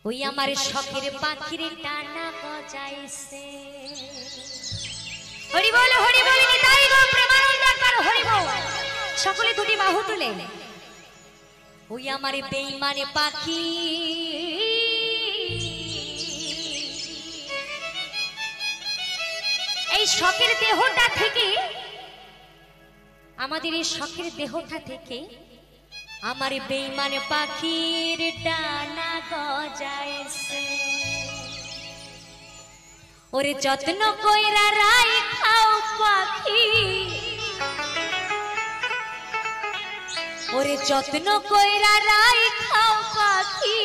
ওই আমার শখের পাখির টানা গজাইছে। হরি বল নিতাই গো প্রেমানন্দ একবার হরি বল। সকলে দুটি বাহু তুলে ওই আমার বেঈমানে পাখি এই শখের দেহটা থেকে, আমাদের এই শখের দেহটা থেকে আমার বেঈমানে পাখির ডানা গজাইছে। ওরে যত্ন কইরা রাইখাও পাখি, ওরে যত্ন কইরা রাইখাও পাখি,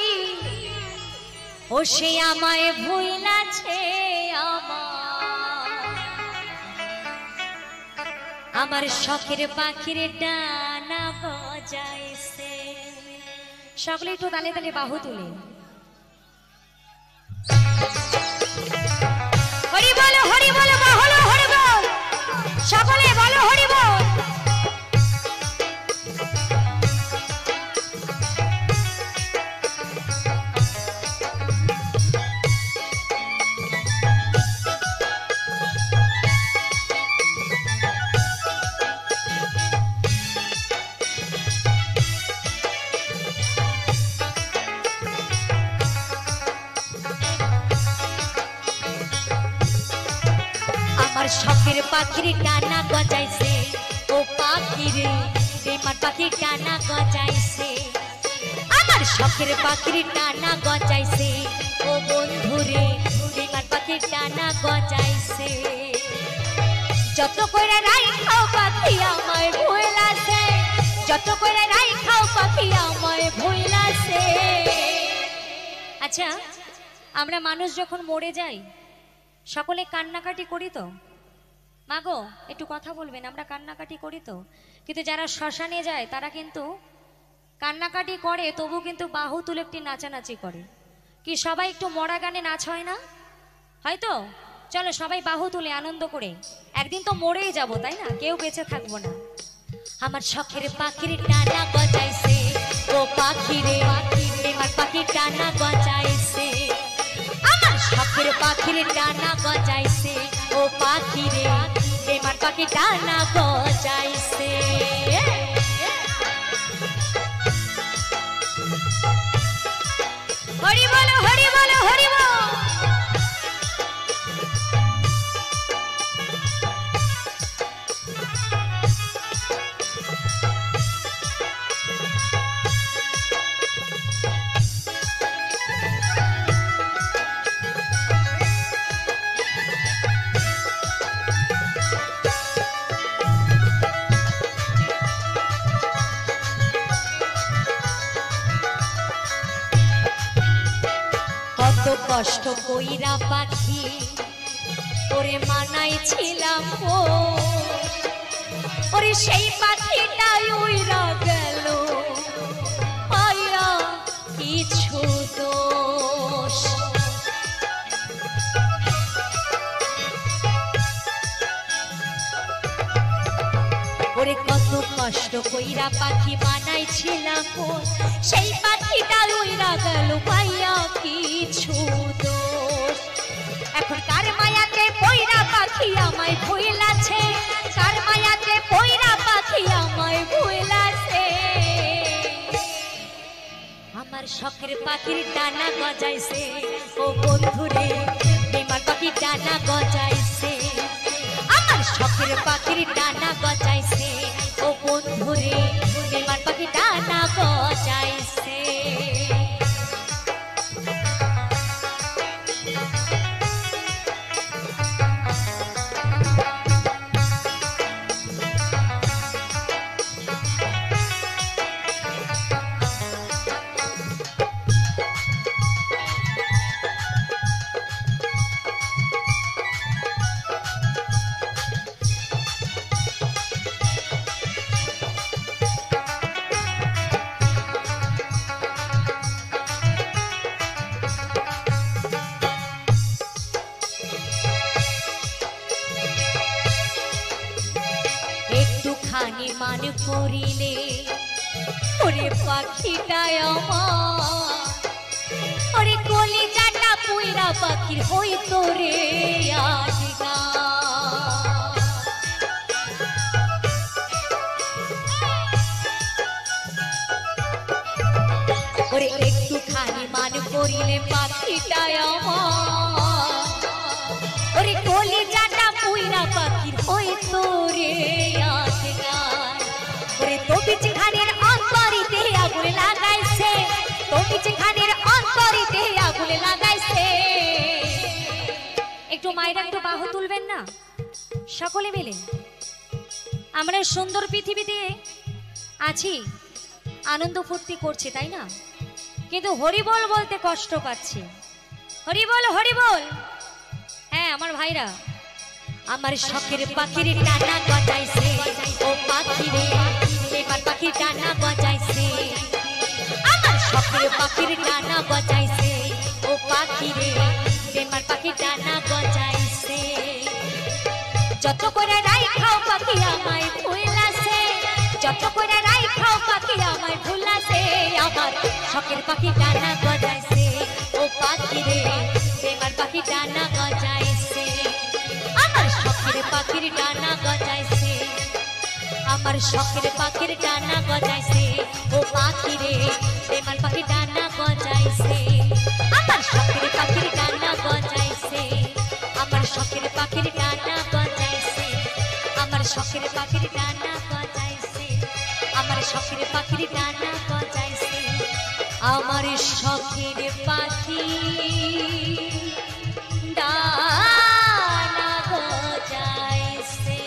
ও সে আমায় ভুইলাছে আমার শখের পাখির ডানা গজাইছে। সকলে একটু তালে তালে বাহু তুলে হরি বল বলো হরি বল, সকলে বলো হরি বল। আমার শখের পাখির ডানা গজাইছে, ও পাখির বেঈমান পাখির ডানা গজাইছে। আমার শখের পাখির ডানা গজাইছে, ও বন্ধুরে বেঈমান পাখির ডানা গজাইছে। যত কইরা রাইখাও পাখি আমায় ভুইলাছে, যত কইরা রাইখাও পাখি আমায় ভুইলাছে। আচ্ছা, আমরা মানুষ যখন মরে যাই সকলে কান্নাকাটি করি তো? মাগো একটু কথা বলবেন, আমরা কান্নাকাটি করি তো? কিন্তু যারা শ্মশানে যায় তারা কিন্তু কান্নাকাটি করে, তবু কিন্তু বাহু তুলে একটি নাচানাচি করে। কি সবাই একটু মরা গানে নাচ হয় না? হয়তো চলো সবাই বাহু তুলে আনন্দ করে, একদিন তো মরেই যাব, তাই না? কেউ বেঁচে থাকবো না। আমার শখের পাখির ডানা গজাইছে, ও পাখিরে বেঈমান পাখির ডানা গজাইছে। আমার শখের পাখির ডানা গজাইছে, ও পাখিরে বেঈমান পাখির ডানা গজাইছে। হরি বল হরি বল হরি বল। কত কষ্ট কইরা পাখি ওরে মানাইছিলাম, ওরে সেই পাখিটাই উইরা গেল পাইয়া কিছু দোষ। ওরে কত কষ্ট কইরা পাখি বানাইছিলাম, সেই পাখিটা উইরা গেল পাইয়া কিছু দোষ। এখন কার মায়াতে পয়রা পাখি আমায় ভুইলাছে, কার মায়াতে পয়রা পাখি আমায় ভুইলাছে। আমার শখের পাখির ডানা গজাইছে, ও বন্ধুরে বেঈমান পাখির ডানা গজাইছে। আমার শখের পাখির ডানা গজাইছে, ও বন্ধুরে বেঈমান পাখির ডানা গজাইছে। একটুখানি মান করিলে ওরে পাখিটায় আমার ওরে কলিজাটা পুইরা পাখির হইতো রে আশিকা। ওরে একটুখানি মান করিলে পাখিটায় আমার, ওরে কলিজাটা পুইরা পাখির হইতো রে আশিকা। ওরে তবি যেখানের অন্তরিতে আগুন লাগাইছে, তবি যেখানের অন্তরিতে আগুন লাগাইছে। একটু মায়েরা একটু বাহু তুলবেন না সকলে মিলে। আমরা সুন্দর পৃথিবীতে আছি, আনন্দ ফুর্তি করছি তাই না, কিন্তু হরিবল বলতে কষ্ট পাচ্ছি। হরিবল হরিবল। হ্যাঁ আমার ভাইরা, আমার শখের পাখির টানা গজাইছে, ও পাখি রে এবার পাখি টানা গজাইছে। আমার শখের পাখির টানা গজাইছে, ও পাখি রে এবার পাখি টানা গজাইছে। যত করে রাই খাও পাখি আমায় ভুলাছে, যত করে রাই খাও পাখি আমায় ভুলাছে। আমার শখের পাখি টানা গজাইছে, ও পাখি রে এবার পাখি টানা গজাইছে। আমার শখের পাখির টানা গজাইছে, আমার শখের পাখির টানা গজাইছে, ও পাখি রে এবার পাখি টানা গজাইছে। আমার শখের পাখির টানা গজাইছে, আমার শখের পাখির টানা গজাইছে, আমার শখের পাখির টানা গজাইছে, আমার শখের পাখির টানা গজাইছে। আমার শখের পাখি ডানা গজাইছে।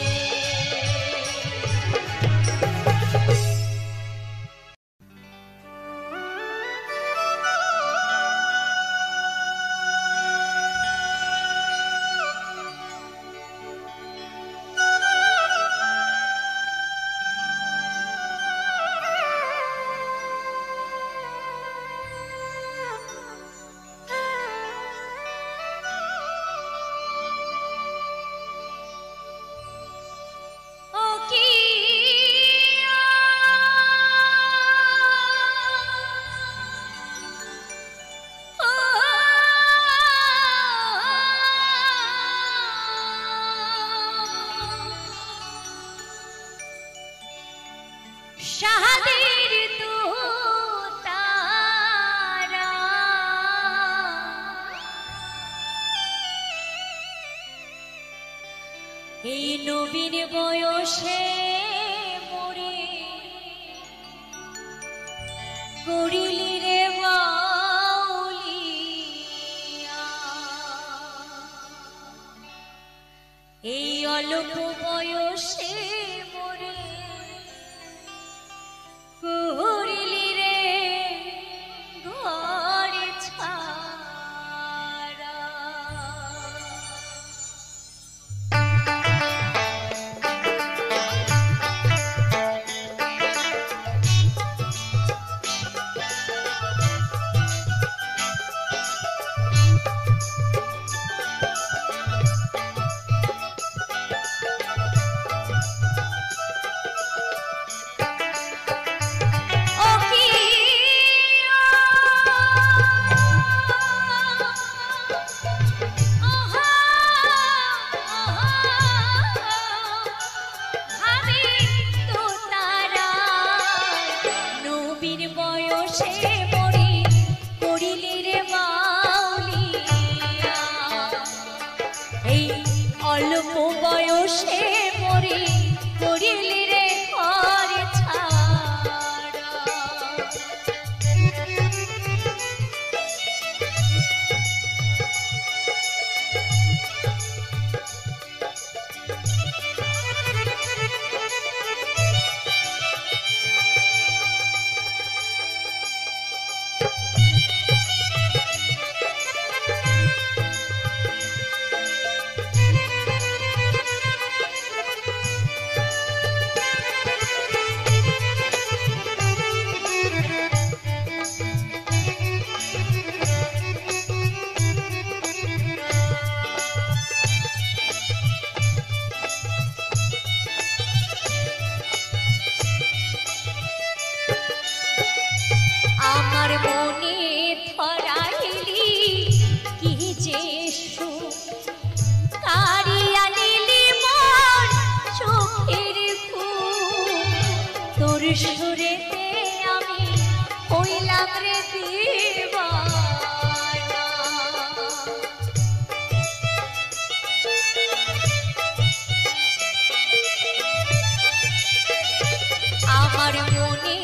শাহাদের দূতারা এই নবীন বয়সে মরে করিলি রে বাউলিয়া। এই অল্প বয়সে মরে করিলি রে ঘর ছাড়া। হইলাম রে দিওয়ানা। আমার মনে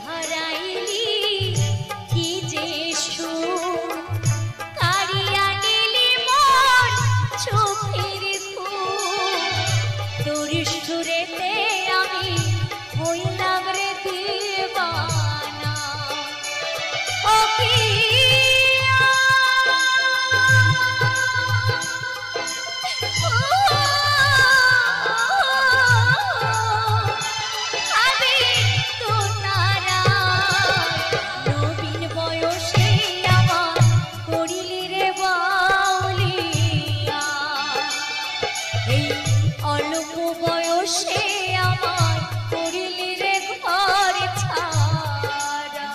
ধরাইলি কি যে সুর, কারিয়া নিলি মন চোখের ফুল, তোর সুরেতে আমি হইলাম রে দিওয়ানা। ও পিয়া আমি তো তারা নবীন বয়সে আমার করিলি রে বাউলিয়া, এই অল্প বয়সে আমার করিলি রে ঘর ছাড়া।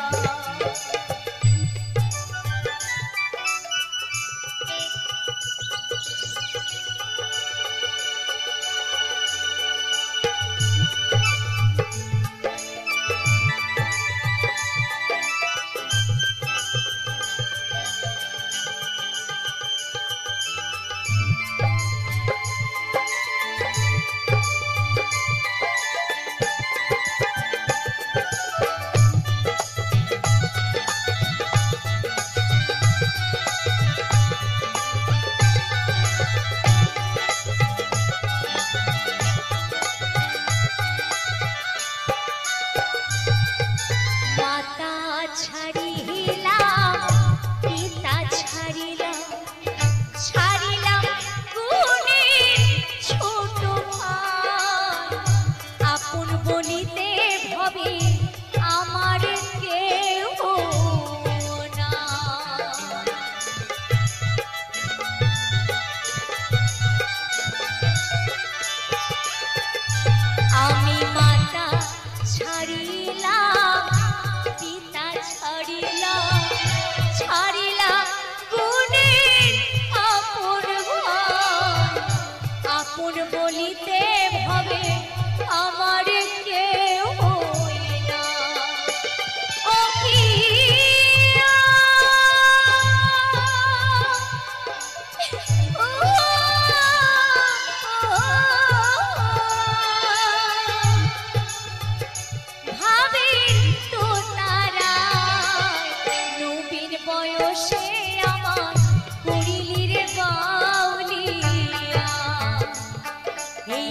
মাতা ছাড়িলাম পিতা ছাড়িলাম, ছাড়িলাম গুণের ছোট ভাই, আপন বলিতে ভবে আমার কেহ না। আমি মাতা ছাড়িলাম পিতা ছাড়িলাম, ছাড়িলাম গুণের আপন ভাই, আপন বলিতে ভবে আমার কেউ না। ও পিয়া ভাবের তো তারায় নবীন বয়সে আমার করিলি রে বাউলিয়া, এই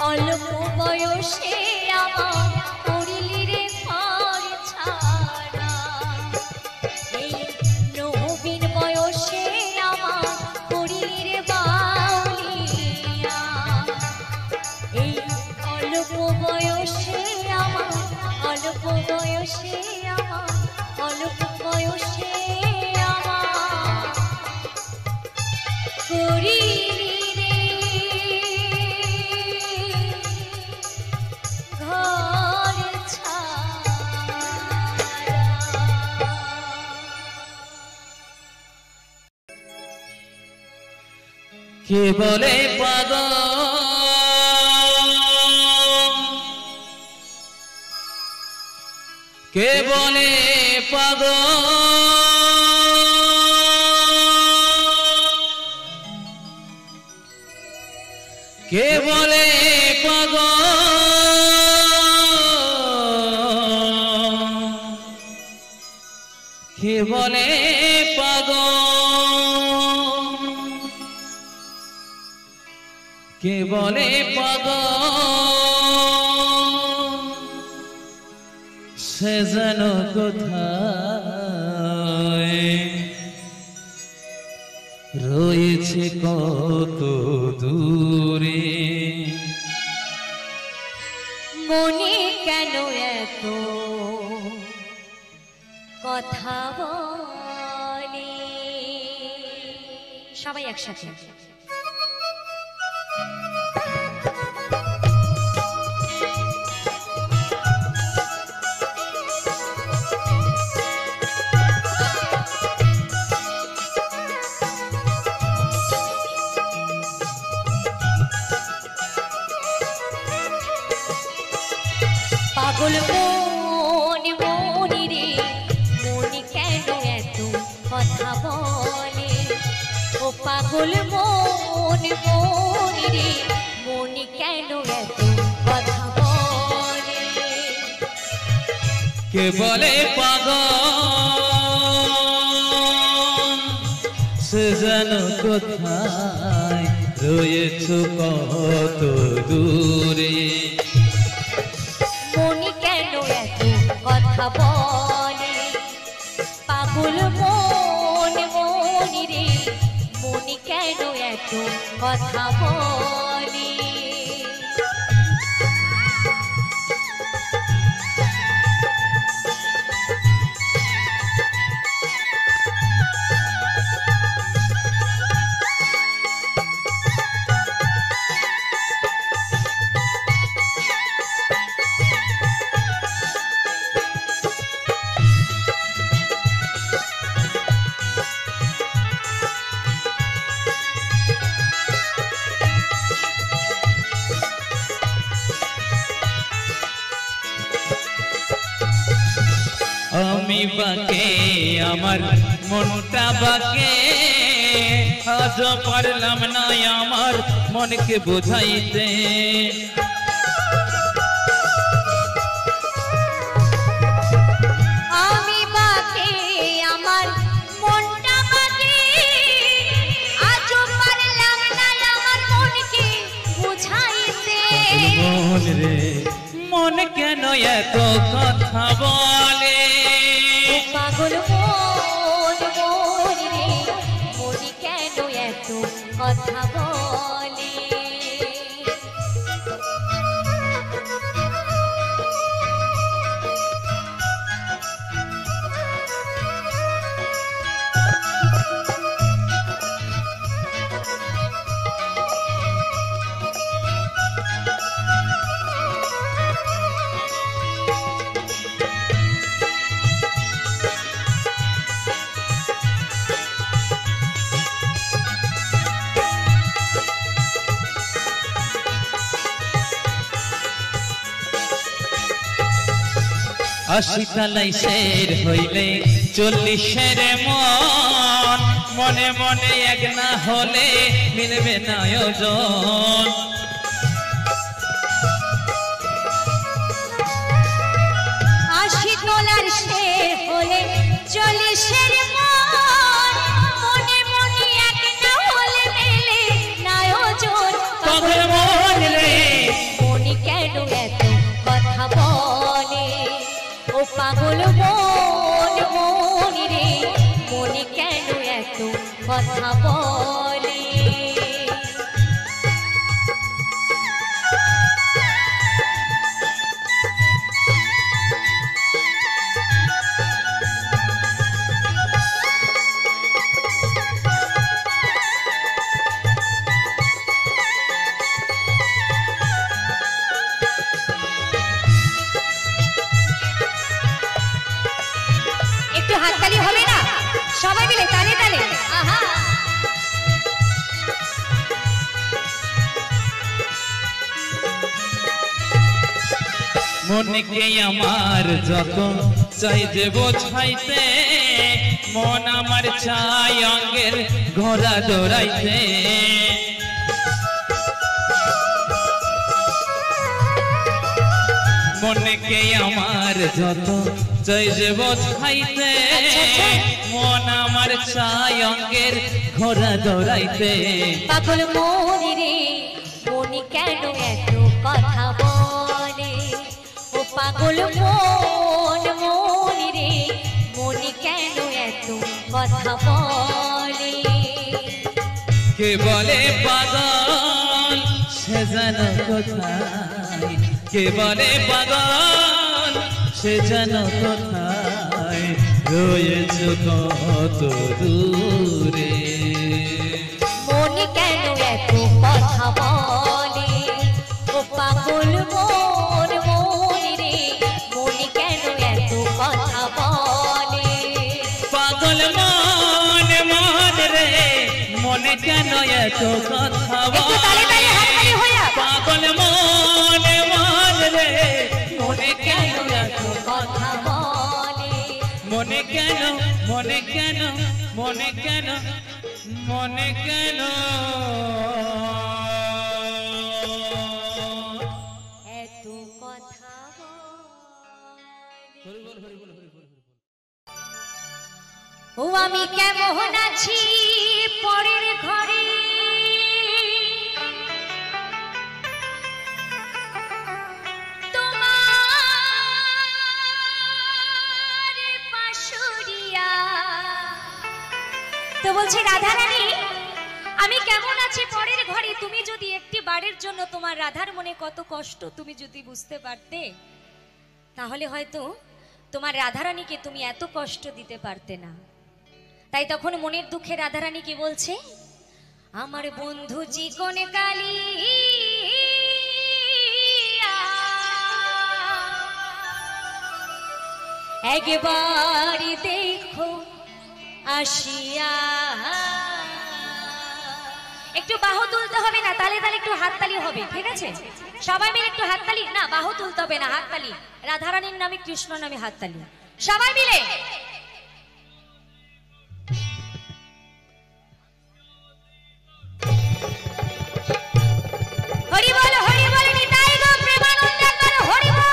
অল্প বয়সে আমার করিলি রে ঘর ছাড়া। এই নবীন বয়সে আমার করিলি রে বাউলিয়া, এই অল্প বয়সে আমার, অল্প বয়সে আমার, অল্প বয়সে আমার করিলি রে ঘর ছাড়া। কে বলে পাগল, কে বলে পাগল, কে বলে পাগল, কে বলে পাগল, কে বলে পাগল, সে যেন কোথায় রয়েছে কত দূরে। মনে কেন এত কথা বলে, সবাই একসাথে। পাগল মন মনি রে মন পাগল মন মন রে মন কেন এত কথা বলে কে বলে পাগল সে যেন কোথায় রয়েছো কত দূরে মন কেন এত কথা বলে পাগল মন মন রে মন কেন এত কথা বলে আমি বাকে আমার মনটা বাকে আজ পারলাম না আমার মনকে বোঝাইতে আমি বাকে আমার মনটা বাকে আজ পারলাম না আমার মনকে বুঝাইতে মন রে মন কেন এত কথা বলে পাগল মন মন রে মন কেন এত কথা বলে আশি তালাই শের হইলে 40-এর মন মনে মনে এক না হলে মিলবে না আয়োজন আশি তোলার শের হলে 40-এর মন মনে মনে এক না হলে মেলে না আয়োজন পাগল মন রে মন কেন এত কথা বলে ও পাগল মন মন রে মন কেন এত কথা বলে একটু হাততালি হবে না সবাই মিলে তালে তালে আহা মনকে আমার যত চাই যে বোঝাইতে মন আমার চাই অঙ্গের ঘোড়া দৌড়াইতে মনকে আমার যত চাই যে বোঝাইতে মন আমার চাই অঙ্গের ঘোড়া দৌড়াইতে পাগল মন রে মন কেন এত কথা বলে ও পাগল মন মন রে মন কেন এত কথা বলে কে বলে পাগল সে যেন কোথায় কে বলে পাগল সে যেন কোথায় রয়েছে কত দূরে মন কেন এত কথা বলে ও পাগল মন মন রে মন কেন এত কথা বলে পাগল মন মন রে মনে কেন এত কথা একটু তালে তালে হাততালি হইয়া পাগল মন মন রে মনে কেন এত কথা বলে মনে কেন মনে কেন মনে কেন মনে কেন এত কথা ও আমি কেমন আছি পরের ঘরে তো বলছে রাধারানী আমি কেমন আছি পরের ঘরে তুমি যদি একটি বারের জন্য তোমার রাধার মনে কত কষ্ট তুমি যদি বুঝতে পারতে তাহলে হয়তো তোমার রাধারানীকে তুমি এত কষ্ট দিতে পারতে না। তাই তখন মনের দুঃখে রাধারানী কি বলছে, আমার বন্ধু চিকন কালী একবার দেখো আসিয়া। একটু বাহু তুলতে হবে না, তালে তালে একটু হাততালি হবে, ঠিক আছে? সবাই মিলে একটু হাততালি, না বাহু তুলতে হবে না, হাততালি। রাধারানীর নামে কৃষ্ণ নামে হাততালি, সবাই মিলে। হরি বল হরি বল নিতাই গো প্রেমানন্দ করো হরি বল।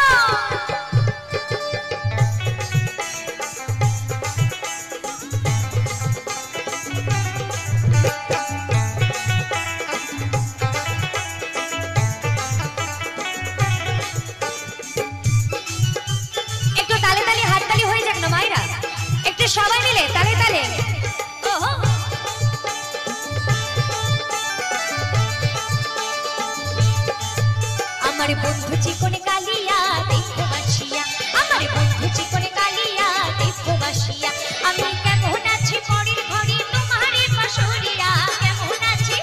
সবাই মিলে তালে তালে আমার বন্ধু চিকন কালিয়া দেখো বাসিয়া, আমার বন্ধু চিকন কালিয়া দেখো বাসিয়া। আমি কেমন আছি পরের ঘরে তোমারে পাশরিয়া, কেমন আছি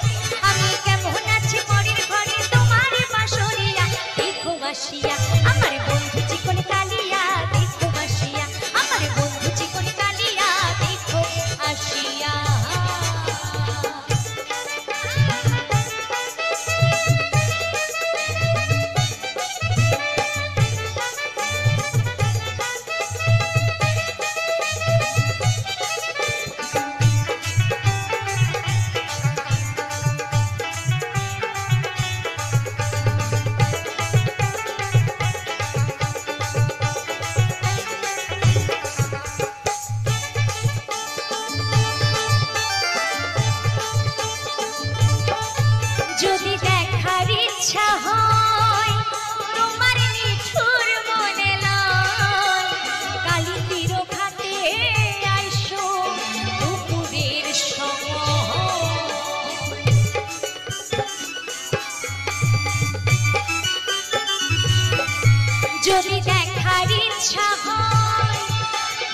আমি কেমন আছি পরের ঘরে তোমারে পাশরিয়া দেখো বাসিয়া। আমার বন্ধু চিকন কালিয়া দেখো বাসিয়া, আমার বন্ধু চিকন কালিয়া দেখো আসিয়া। যদি দেখার ইচ্ছা হয় তোমার নিঠুর মনে লয়, কালিন্দির ঘাটে আইসো দুপুরের সময়। যদি দেখার ইচ্ছা হয়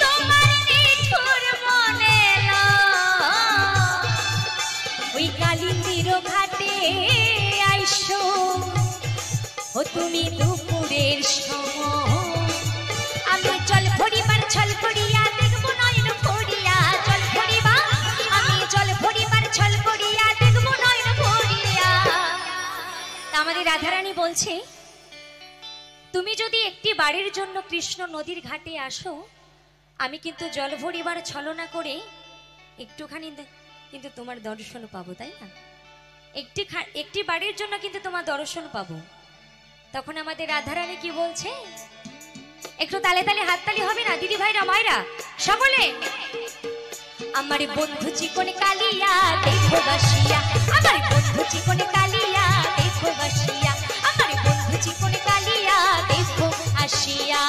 তোমার নিঠুর মনে লয়, ওই কালিন্দির ঘাটে আইসো ও তুমি দুপুরের সময়। আমি জল ভরিবার ছল করিয়া দেখবো নয়ন ভরিয়া, জল ভরিবা আমি জল ভরিবার ছল করিয়া দেখবো নয়ন ভরিয়া। আমাদের রাধারানী বলছে তুমি যদি একটি বাড়ির জন্য কৃষ্ণ নদীর ঘাটে আসো, আমি কিন্তু জল ভরিবার ছলনা করে একটুখানি কিন্তু তোমার দর্শন পাবো, তাই না? একটি বাড়ির জন্য কিন্তু তোমার দর্শন পাবো। তখন আমাদের রাধারানী কি বলছে, একটু তালে তালে হাততালি হবে না দিদি ভাইরা মায়েরা সকলে? আমার বন্ধু চিকন কালিয়া দেখো বাসিয়া, আমার বন্ধু চিকন কালিয়া দেখো বাসিয়া, আমার বন্ধু চিকন কালিয়া দেখো আসিয়া।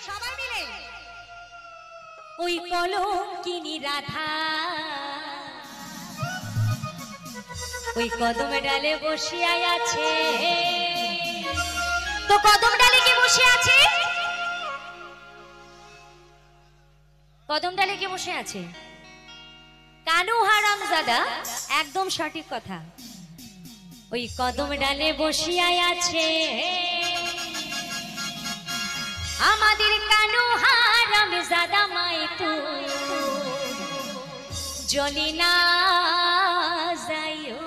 সবাই মিলে ওই কলঙ্কিনী রাধা ওই কদম ডালে বসিয়া আছে। তো কদম ডালে কে বসে আছে? কদম ডালে কে বসে আছে? কানু হারামজাদা, একদম সঠিক কথা। ওই কদম ডালে বসিয়া আছে আমাদের কানু হারামজাদা মাই তু জ্বলি না যাইও।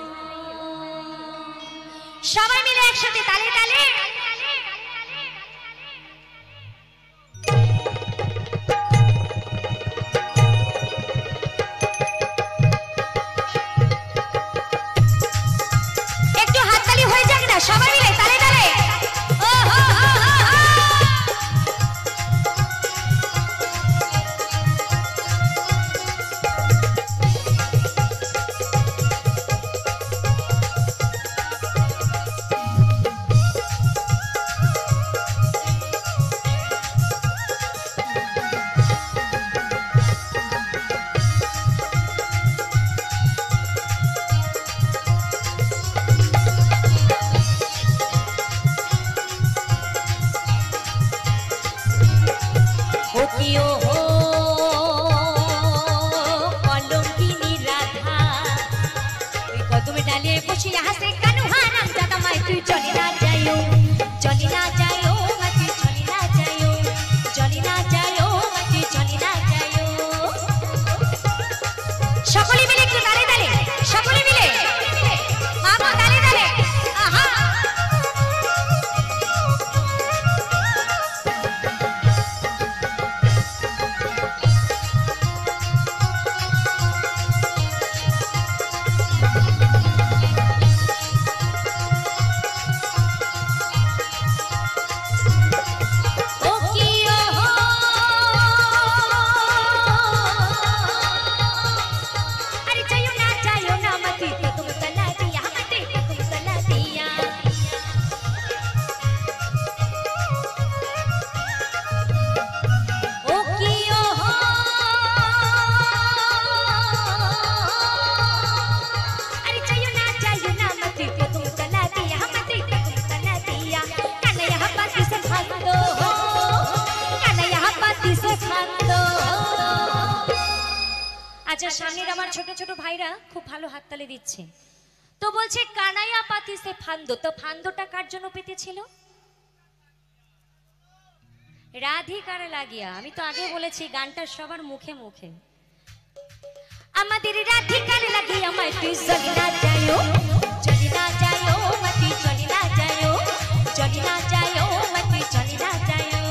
সবাই মিলে একসাথে তালে তালে একটু হাততালি হয়ে যাক না, সবাই মিলে তালে তালে। ও হো হো হো হো। আচ্ছা, সামনের আমার ছোট ছোট ভাইরা খুব ভালো হাততালি দিচ্ছে। তো বলছে কানাইয়া পাতি সে ফান্দো। তো ফান্দোটা কার জন্য পেতেছিল? রাধিকার লাগিয়া। আমি তো আগে বলেছি গানটা সবার মুখে মুখে। আমাদের রাধিকার লাগিয়া মাই তুই চলি না যাইও, চলি না যাইও মাতি চলি না যাইও, চলি না যাইও মাতি চলি না যাইও।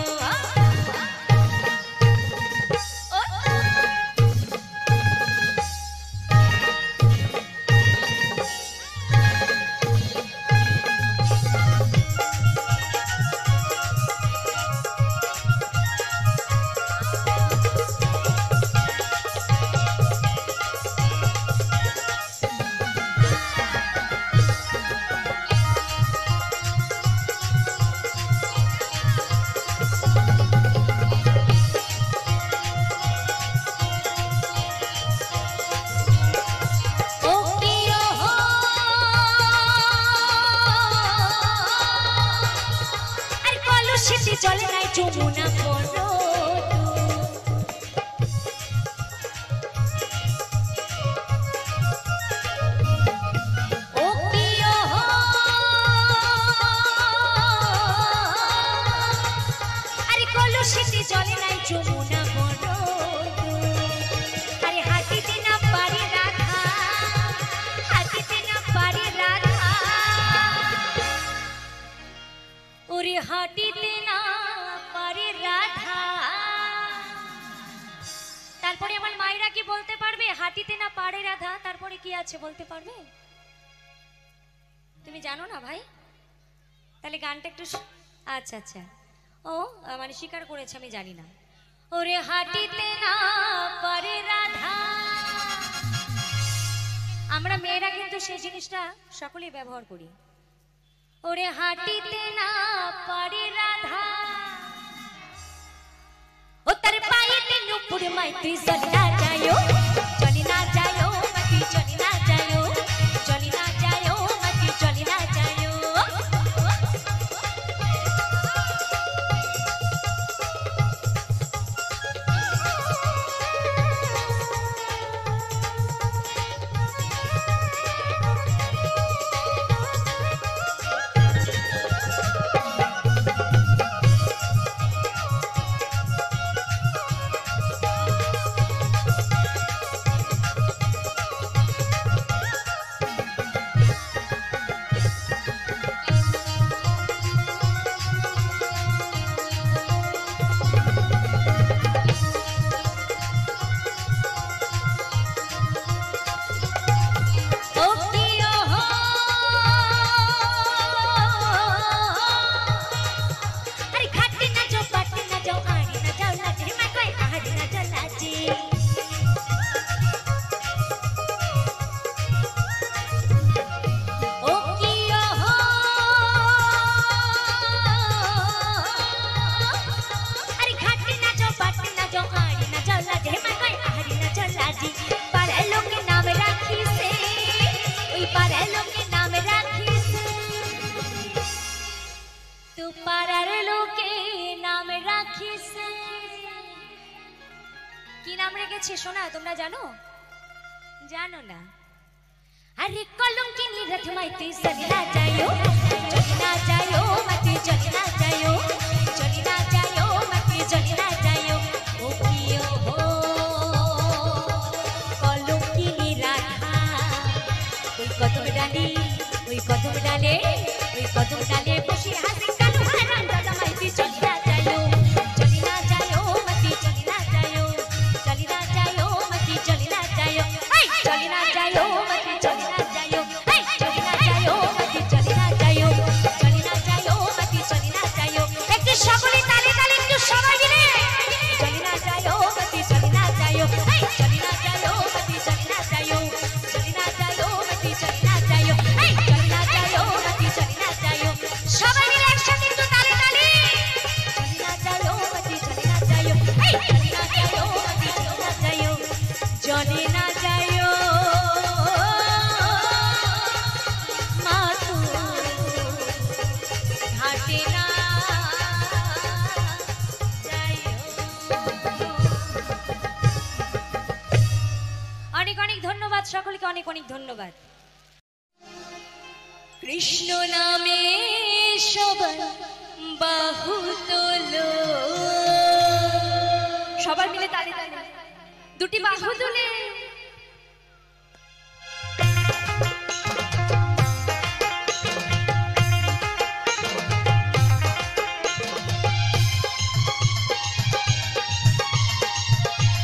চলে নাই যমুনা পড়ো ও প্রিয় আরে কলসিতে চলে নাই যমুনা পড়ো আরে হাতিতে না পারি রাধা, হাতিতে না পারি রাধা ওরে হাটিতে না পারে রাধা। তারপরে আমার মায়েরা কি বলতে পারবে? হাটিতে না পারে রাধা, তারপরে কি আছে বলতে পারবে? তুমি জানো না ভাই? তাহলে গানটা একটু আচ্ছা আচ্ছা ও মানে স্বীকার করেছে, আমি জানি না। ওরে হাটিতে না পারে রাধা। আমরা মেয়েরা কিন্তু সেই জিনিসটা সকলেই ব্যবহার করি। ওরে হাটিতে না পারে রাধা लागे नुपुर माइती चली ना जायो माटी चली ना जायो माटी चली ना जायो सोना तुमरा जानो जानो ना अरे कलंकिनी रथ माइती चली ना जायो माटी चली ना जायो माटी चली ना जायो ओ कियो हो कलंकिनी राधा ओई कदम डाले बसि हासि कालु हारान दादा माइती चली ना जायो माटी चली ना जायो चली ना जायो माटी चली ना जायो चली ना जायो माटी चली ना जायो चली ना जायो माटी चली ना जायो चली ना जायो माटी चली ना जायो একটু সকলে তালে তালে একটু সবাই মিলে চলি না যায়ো মাটি চলি না যায়ো চলি না যায়ো মাটি চলি না যায়ো চলি না যায়ো মাটি চলি না যায়ো চলি না যায়ো মাটি চলি না যায়ো সবাই মিলে একসাথে একটু তালে তালে চলি না যায়ো মাটি চলি না যায়ো চলি না যায়ো মাটি চলি না যায়ো চলি না যায়ো মাতু ঘাটে না অনেক অনেক ধন্যবাদ সকলকে অনেক অনেক ধন্যবাদ কৃষ্ণ নামে সবাই বাহু তোলো সবাই মিলে তালি তালি দুটি বাহু তুলে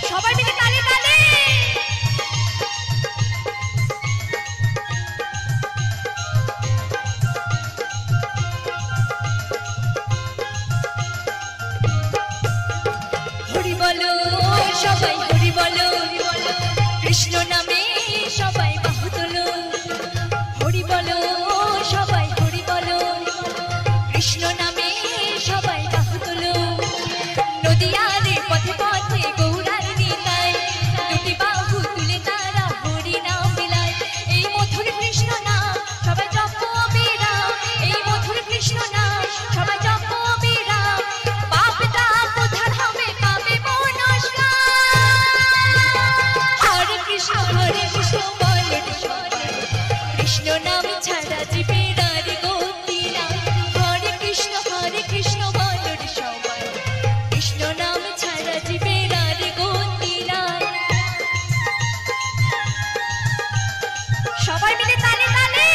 সবাই মিলে তালি তালি হরি বলো সবাই হরি বলো কৃষ্ণ নামে সবাই বাহু তোলো হরি বলো সবাই হরি বলো কৃষ্ণ নামে সবাই বাহু তোলো নদিয়ারে পথে পথে গৌরার নিতাই দুটি বাহু তুলে তারা হরি নাম বিলায় এই মধুর কৃষ্ণ নাম সবাই জপ বিরাম এই মধুর কৃষ্ণ নাম সবাই জপ বিরাম পাপ দাপ উদ্ধার হবে পাবে মনস্কার হরে কৃষ্ণ বলে কৃষ্ণ নাম ছাড়া জীবের আর গতি নাই হরে কৃষ্ণ বলে সবাই কৃষ্ণ নাম ছাড়া জীবের আর গতি নাই সবাই মিলে তালে তালে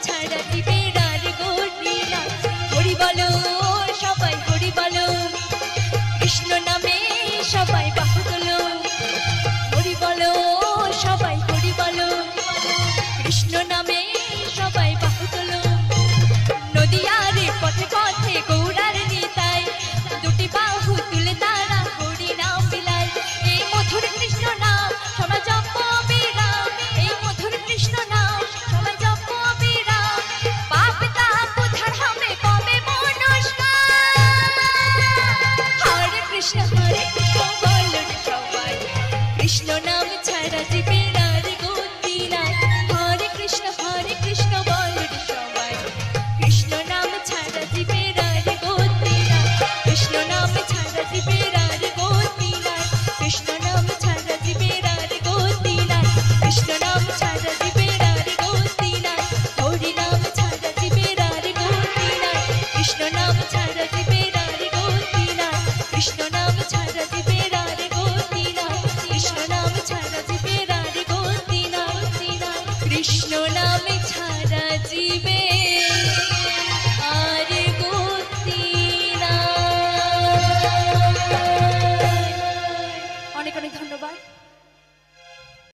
ছাড়া জীবের আর গতি নাই। হরি বলো সবাই হরি বলো, কৃষ্ণ নামে সবাই বাহু তোলো। হরি বলো সবাই হরি বলো, কৃষ্ণ নামে সবাই বাহু তোলো। নদিয়ার পথে পথে গৌরার নিতাই, দুটি বাহু তুলে তারা হরি নাম বিলায়। এই মধুর কৃষ্ণ নাম সবাই জপ বিরাম, এই মধুর কৃষ্ণ নাম সবাই জপ বিরাম। পাপ তাপ উদ্ধার হবে কবে মনস্কার। হরে কৃষ্ণ বলো সবাই, কৃষ্ণ নাম ছাড়া জীবের আর গতি নাই। হরে কৃষ্ণ বলো সবাই, কৃষ্ণ নাম ছাড়া জীবের আর গতি নাই। কৃষ্ণ নাম ছাড়া জীবের আর গতি নাই। কৃষ্ণ নাম ছাড়া জীবের আর গতি নাই। কৃষ্ণ নাম ছাড়া জীবের আর গতি নাই। হরি নাম ছাড়া জীবের আর গতি নাই। কৃষ্ণ নাম ছাড়া জীবের আর গতি নাই। কৃষ্ণ নাম ছাড়া জীবের আর গতি নাই। কৃষ্ণ নাম ছাড়া জীবের আর গতি নাই। কৃষ্ণ